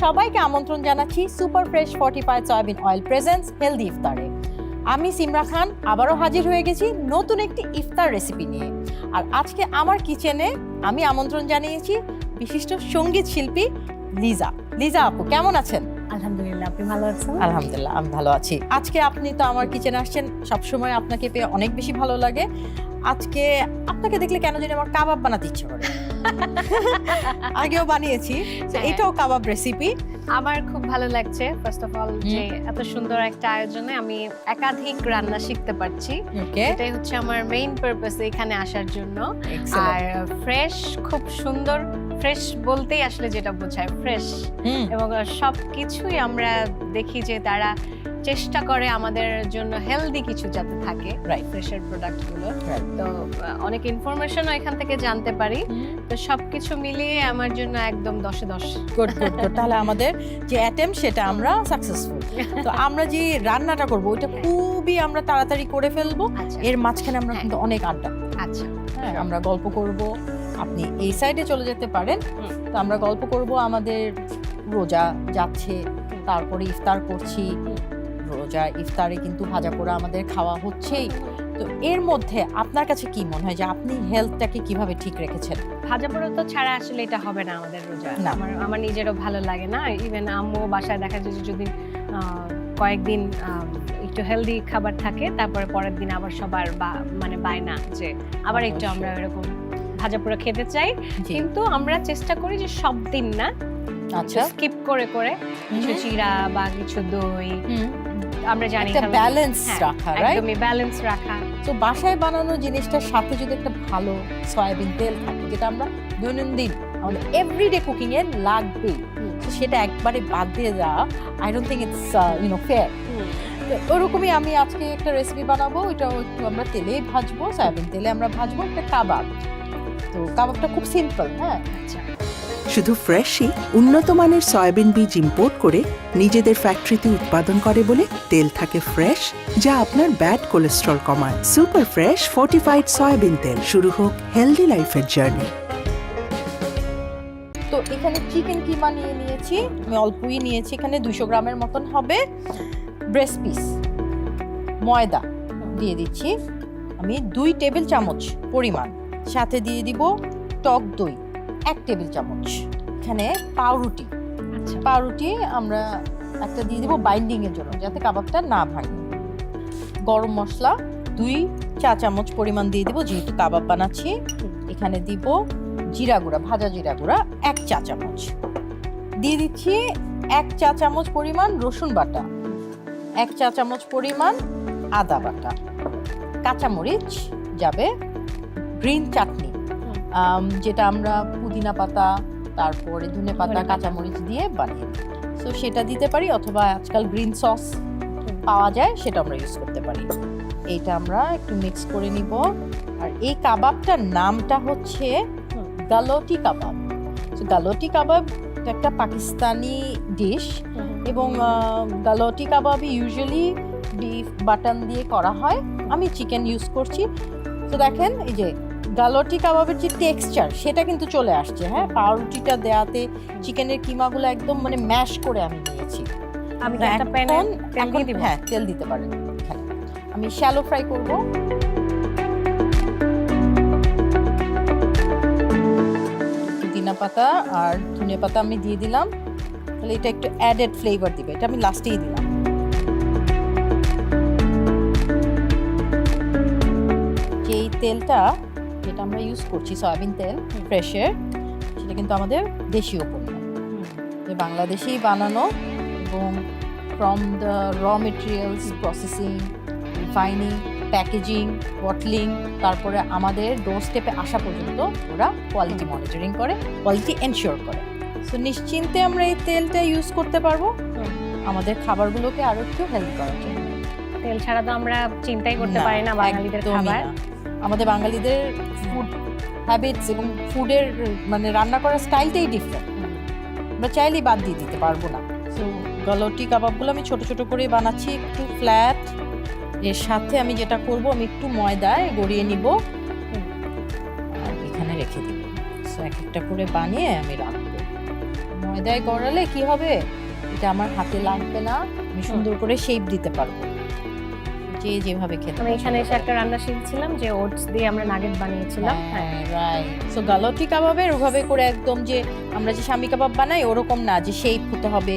সবাইকে আমন্ত্রণ জানাচ্ছি super fresh fortified soybean oil presents healthy ইফতারে। আমি সিমরা খান আবারও হাজির হয়ে গেছি নতুন একটি ইফতার রেসিপি নিয়ে। আর আজকে আমার কিচেনে আমি আমন্ত্রণ জানিয়েছি বিশিষ্ট সঙ্গীত শিল্পী লিজা। লিজা আপু কেমন আছেন? আলহামদুলিল্লাহ, আপনি ভালো আছেন? আলহামদুলিল্লাহ আমি ভালো আছি। আজকে আপনি তো আমার কিচেনে আসছেন, সবসময় আপনাকে পেয়ে অনেক বেশি ভালো লাগে। আজকে আপনাকে দেখলে কেন জানি আমার কাবাব বানাতে ইচ্ছে করে। আগেও বানিয়েছি, এটাও কাবাব রেসিপি। আমার খুব ভালো লাগছে ফার্স্ট অফ অল যে এত সুন্দর একটা আয়োজনে আমি একাধিক রান্না শিখতে পারছি। এটাই হচ্ছে আমার মেইন পারপাস এখানে আসার জন্য। আর ফ্রেশ, খুব সুন্দর। ফ্রেশ বলতেই আসলে যেটা বোঝায় ফ্রেশ, এবং সবকিছুই আমরা দেখি যে তারা চেষ্টা করে আমাদের জন্য হেলদি কিছু যাতে থাকে ফ্রেশের প্রোডাক্টগুলো। তো অনেক ইনফরমেশনও এখান থেকে জানতে পারি। তো সবকিছু মিলিয়ে আমার জন্য একদম 10-এ 10। Good good good. তাহলে আমাদের যে অ্যাটেম্পট সেটা আমরা সাকসেসফুল। তো আমরা যে রান্নাটা করব ওইটা খুবই আমরা তাড়াতাড়ি করে ফেলবো। এর মাঝখানে আমরা কিন্তু অনেক আড্ডা, আচ্ছা হ্যাঁ আমরা গল্প করব। আপনি এই সাইডে চলে যেতে পারেন। তো আমরা গল্প করব, আমাদের রোজা যাচ্ছে, তারপরে ইফতার করছি। রোজা ইফতারে কিন্তু ভাজা পোড়া আমাদের খাওয়া হচ্ছেই। তো এর মধ্যে আপনার কাছে কি মনে হয় যে আপনি হেলথটাকে কিভাবে ঠিক রেখেছেন? ভাজা পোড়া তো ছাড়া আসলে এটা হবে না আমাদের রোজা। আমার নিজেরও ভালো লাগে না। ইভেন আম্মু বাসায় দেখা যায় যদি কয়েকদিন একটু হেলদি খাবার থাকে, তারপরে পরের দিন আবার সবার মানে বায়না যে আবার একটু আমরা এরকম ভাজা পোড়া খেতে চাই। কিন্তু আমরা চেষ্টা করি যে সব দিন না, আচ্ছা স্কিপ করে করে কিছু চিড়া বা কিছু দই, আমরা জানি একটা ব্যালেন্স রাখা, রাইট? একদমই ব্যালেন্স রাখা। তো বাসায় বানানো জিনিসটার সাথে যদি একটা ভালো সয়াবিন তেল থাকে, যেটা আমরা দৈনন্দিন আমাদের এভরিডে কুকিং এ লাগবেই, সেটা একবারে বাদ দিয়ে যাওয়া I don't think it's fair. ওরকমই আমি আজকে একটা রেসিপি বানাবো, ওইটাও একটু আমরা তেলেই ভাজবো, সয়াবিন তেলে আমরা ভাজবো একটা কাবাব। তো কাবাবটা খুব সিম্পল। হ্যাঁ, আচ্ছা, শুধু ফ্রেশই উন্নত মানের সয়াবিন বীজ ইম্পোর্ট করে নিজেদের ফ্যাক্টরিতে উৎপাদন করে বলে তেল থাকে ফ্রেশ, যা আপনার ব্যাড কোলেস্ট্রল কমায়। সুপার ফ্রেশ ফর্টিফাইড সয়াবিন তেল। শুরু হোক হেলদি লাইফের জার্নি। তো এখানে চিকেন কিমা নিয়েছি, আমি অল্পই নিয়েছি, এখানে 200 গ্রামের মতন হবে। ব্রেস্ট পিস, ময়দা দিয়ে দিচ্ছি আমি 2 টেবিল চামচ পরিমাণ, সাথে দিয়ে দিব টক দই 1 টেবিল চামচ। এখানে পাউরুটি, আচ্ছা পাউরুটি আমরা একটা দিয়ে দিব বাইন্ডিং এর জন্য, যাতে কাবাবটা না ভাঙে। গরম মশলা 2 চা চামচ পরিমাণ দিয়ে দিব, যেহেতু কাবাব বানাচ্ছি। এখানে দিব জিরা গুঁড়া, ভাজা জিরা গুঁড়া 1 চা চামচ দিয়ে দিচ্ছি। 1 চা চামচ পরিমাণ রসুন বাটা, 1 চা চামচ পরিমাণ আদা বাটা, কাঁচামরিচ যাবে, গ্রিন চাটনি যেটা আমরা পুদিনা পাতা, তারপরে ধনে পাতা, কাঁচামরিচ দিয়ে বানিয়ে দিই। সো সেটা দিতে পারি, অথবা আজকাল গ্রিন সস পাওয়া যায়, সেটা আমরা ইউজ করতে পারি। এইটা আমরা একটু মিক্স করে নিব। আর এই কাবাবটার নামটা হচ্ছে গালোটি কাবাব। তো গালোটি কাবাব একটা পাকিস্তানি ডিশ, এবং গালোটি কাবাব ইউজুয়ালি বিফ বাটন দিয়ে করা হয়। আমি চিকেন ইউজ করছি। তো দেখেন এই যে গালোটি কাবাবের যে টেক্সচার সেটা কিন্তু চলে আসছে। হ্যাঁ, পাউরুটিটা দেওয়াতে চিকেনের কিমাগুলো একদম মানে ম্যাশ করে আমি নিয়েছি। আমি একটা প্যানে তেল দিয়ে দিব। হ্যাঁ, তেল দিতে পারেন। এখানে আমি শ্যালো ফ্রাই করব। পুদিনা পাতা আর ধনে পাতা আমি দিয়ে দিলাম, তাহলে এটা একটু অ্যাডেড ফ্লেভার দিবে। এটা আমি লাস্টেই দিলাম। যেই তেলটা যেটা আমরা ইউজ করছি সয়াবিন তেল ফ্রেশের, সেটা কিন্তু আমাদের দেশীয় পণ্য, বাংলাদেশেই বানানো, এবং from the raw materials, processing, refining, packaging, bottling, তারপরে আমাদের ডোর স্টেপে আসা পর্যন্ত ওরা কোয়ালিটি মনিটরিং করে, কোয়ালিটি এনশিওর করে। সো নিশ্চিন্তে আমরা এই তেলটা ইউজ করতে পারবো আমাদের খাবারগুলোকে আরো একটু হেলদি করার জন্য। তেল ছাড়া তো আমরা চিন্তাই করতে পারি না বাঙালিদের খাবার। আমাদের বাঙালিদের ফুড হ্যাবিটস এবং ফুডের মানে রান্না করার স্টাইলটাই ডিফারেন্ট, আমরা চাইলেই বাদ দিয়ে দিতে পারবো না। সো গালোটি কাবাবগুলো আমি ছোট ছোট করে বানাচ্ছি, একটু ফ্ল্যাট। এর সাথে আমি যেটা করব, আমি একটু ময়দায় গড়িয়ে নিব আর এখানে রেখে দিব। সো এক একটা করে বানিয়ে আমি রাখবো। ময়দায় গড়ালে কি হবে, এটা আমার হাতে লাগবে না, আমি সুন্দর করে শেপ দিতে পারবো যে যেভাবে খেতে। আমি এখানে এসে একটা রান্না শিখছিলাম যে ওটস দিয়ে আমরা নাগেট বানিয়েছিলাম। রাইট। সো গালটি কাবাবের ওভাবে করে একদম যে আমরা যে শামি কাবাব বানাই ওরকম না যে শেপ হতে হবে,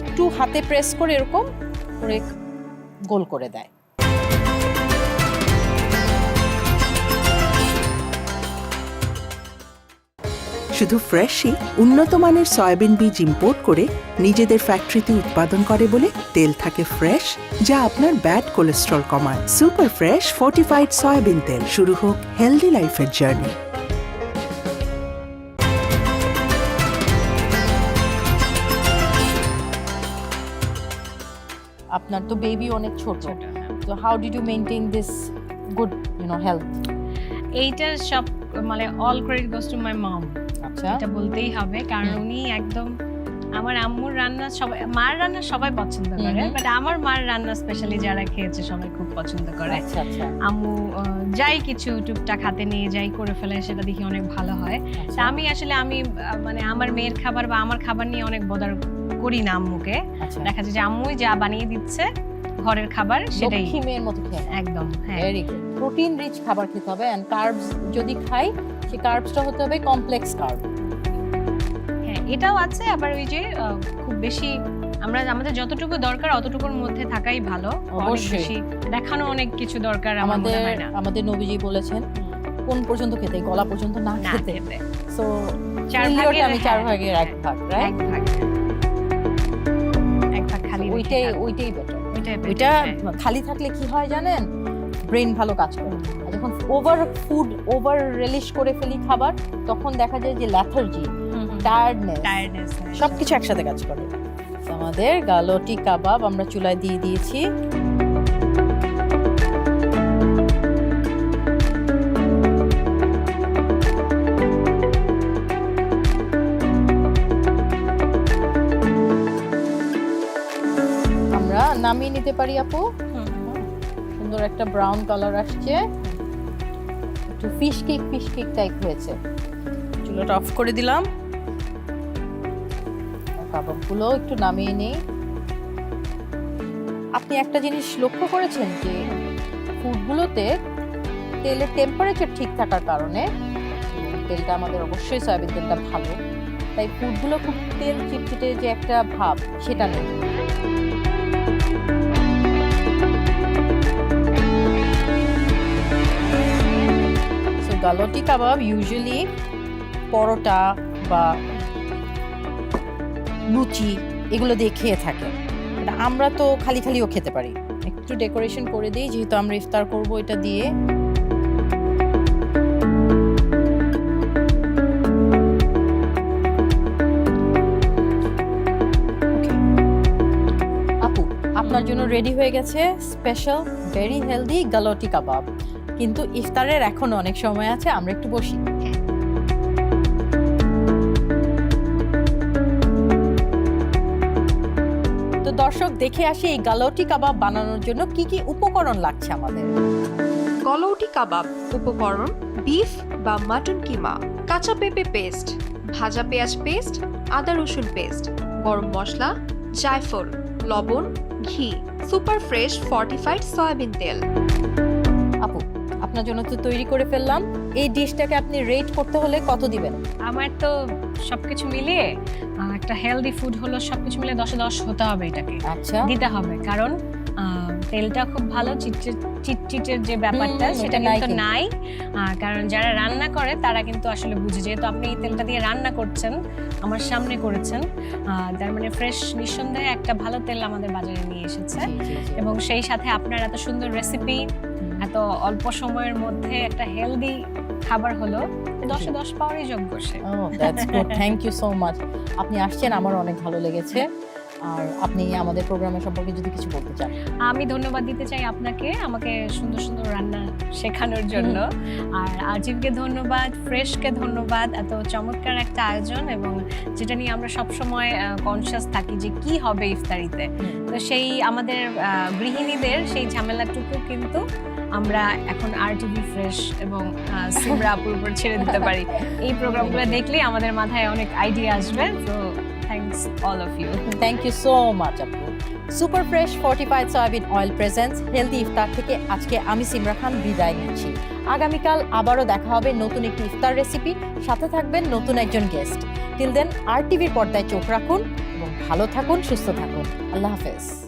একটু হাতে প্রেস করে এরকম করে গোল করে দেয়। শুধু ফ্রেশই উন্নত মানের সয়াবিন বীজ ইম্পোর্ট করে নিজেদের ফ্যাক্টরিতে উৎপাদন করে বলে তেল থাকে ফ্রেশ, যা আপনার ব্যাড কোলেস্ট্রল কমায়। সুপার ফ্রেশ ফর্টিফাইড সয়াবিন তেল। শুরু হোক হেলদি লাইফের জার্নি। আপনার তো বেবি অনেক ছোট, তো how did you maintain this good health? এইটার সব মানে all credit goes to my mom. আচ্ছা, এটা বলতেই হবে, কারণ উনি একদম আমার আম্মুর রান্না সবাই, মার রান্না সবাই পছন্দ করে, বাট আমার মার রান্না স্পেশালি যারা খেয়েছে সবাই খুব পছন্দ করে। আচ্ছা আচ্ছা। আম্মু যাই কিছু টুকটাক হাতে নিয়ে যাই করে ফেলে, সেটা দেখি অনেক ভালো হয়। তা আমি আসলে মানে আমার মেয়ের খাবার বা আমার খাবার নিয়ে অনেক বদার করি না আম্মুকে। দেখা যায় যে আম্মুই যা বানিয়ে দিচ্ছে ঘরের খাবার সেটাই লক্ষ্মী মেয়ের মতো খেয়ে একদম। হ্যাঁ, ভেরি গুড। প্রোটিন রিচ খাবার খেতে হবে, এন্ড কার্বস যদি খাই সেই কার্বসটা হতে হবে কমপ্লেক্স কার্ব। হ্যাঁ, এটাও আছে। আবার ওই যে খুব বেশি আমরা আমাদের যতটুকু দরকার অতটুকুর মধ্যে থাকাই ভালো। অবশ্যই দেখানো অনেক কিছু দরকার আমাদের হয় না। আমাদের নবীজি বলেছেন কোন পর্যন্ত খেতে, গলা পর্যন্ত না খেতে। সো 4 ভাগে আমি 4 ভাগের 1 ভাগ, রাইট? 1 ভাগ খালি, ওইটাই বেটার। ওইটা খালি থাকলে কি হয় জানেন, ব্রেন ভালো কাজ করে। আর যখন ওভার রিলিশ করে ফেলি খাবার, তখন দেখা যায় যে ল্যাথার্জি, টায়ার্ডনেস সবকিছু একসাথে কাজ করে। আমাদের গালটি কাবাব আমরা চুলায় দিয়ে দিয়েছি। আমরা নামিয়ে নিতে পারি আপু। সুন্দর একটা ব্রাউন কালার আসছে, একটু ফিশ কেক টাইপ হয়েছে। চুলাটা অফ করে দিলাম, কাবাবগুলো একটু নামিয়ে নেই। আপনি একটা জিনিস লক্ষ্য করেছেন যে ফুডগুলোতে তেলের টেম্পারেচার ঠিক থাকার কারণে, তেলটা আমাদের অবশ্যই সয়াবিন তেলটা ভালো, তাই ফুডগুলো খুব তেল চিটচিটে যে একটা ভাব সেটা নেই। গালটি কাবাব ইউজুয়ালি পরোটা বা লুচি এগুলো দিয়ে খেয়ে থাকে, আমরা তো খালিও খেতে পারি। একটু ডেকোরেশন করে দিই, যেহেতু আমরা ইফতার করব এটা দিয়ে। আপু, আপনার জন্য রেডি হয়ে গেছে স্পেশাল ভেরি হেলদি গালটি কাবাব। কিন্তু ইফতারের এখনো অনেক সময় আছে, আমরা একটু বসি। তো দর্শক দেখে আসি এই গালটি কাবাব বানানোর জন্য কি কি উপকরণ লাগছে আমাদের। গালটি কাবাব উপকরণ: বিফ বা মাটন কিমা, কাঁচা পেঁপে পেস্ট, ভাজা পেঁয়াজ পেস্ট, আদা রসুন পেস্ট, গরম মশলা, জায়ফল, লবণ, ঘি, সুপার ফ্রেশ ফর্টিফাইড সয়াবিন তেল। আপু, আপনার জন্য তো তৈরি করে ফেললাম। এই ডিশটাকে আপনি রেট করতে হলে কত দিবেন? আমার তো সবকিছু মিলিয়ে একটা হেলদি ফুড হলো, সবকিছু মিলে 10-এ 10 হতে হবে, এটাকে আচ্ছা দিতে হবে। কারণ তেলটা খুব ভালো, চিটচিটের যে ব্যাপারটা সেটা কিন্তু নাই। কারণ যারা রান্না করে তারা কিন্তু আসলে বুঝে, যেহেতু আপনি এই তেলটা দিয়ে রান্না করছেন, আমার সামনে করেছেন, তার মানে ফ্রেশ, নিঃসন্দেহে একটা ভালো তেল আমাদের বাজারে নিয়ে এসেছে। এবং সেই সাথে আপনার এত সুন্দর রেসিপি, এত অল্প সময়ের মধ্যে একটা হেলদি খাবার হলো, 10-এ 10 পাওয়ারই যোগ্য সে। That's good, thank you so much. আপনি আসছেন, আমার অনেক ভালো লেগেছে। আর আপনি আমাদের প্রোগ্রামের সম্পর্কে যদি কিছু বলতে চান? আমি ধন্যবাদ দিতে চাই আপনাকে, আমাকে সুন্দর সুন্দর রান্না শেখানোর জন্য। আর আজিবকে ধন্যবাদ, ফ্রেশকে ধন্যবাদ, এত চমৎকার একটা আয়োজন, এবং যেটা নিয়ে আমরা সবসময় কনসিয়াস থাকি যে কি হবে ইফতারিতে। তো সেই আমাদের গৃহিণীদের সেই ঝামেলাটুকু কিন্তু আমরা এখন RTV ফ্রেশ এবং সিমরা আপুর উপর ছেড়ে দিতে পারি। এই প্রোগ্রামগুলো দেখলেই আমাদের মাথায় অনেক আইডিয়া আসবে। তো thanks all of you. Thank you so much আপু। Super fresh fortified soybean oil presents healthy ইফতার থেকে আজকে আমি সিমরা খান বিদায় নিচ্ছি। আগামীকাল আবারও দেখা হবে নতুন একটি ইফতার রেসিপি, সাথে থাকবেন নতুন একজন গেস্ট। টিল দেন RTV পর্দায় চোখ রাখুন এবং ভালো থাকুন, সুস্থ থাকুন। আল্লাহ হাফেজ।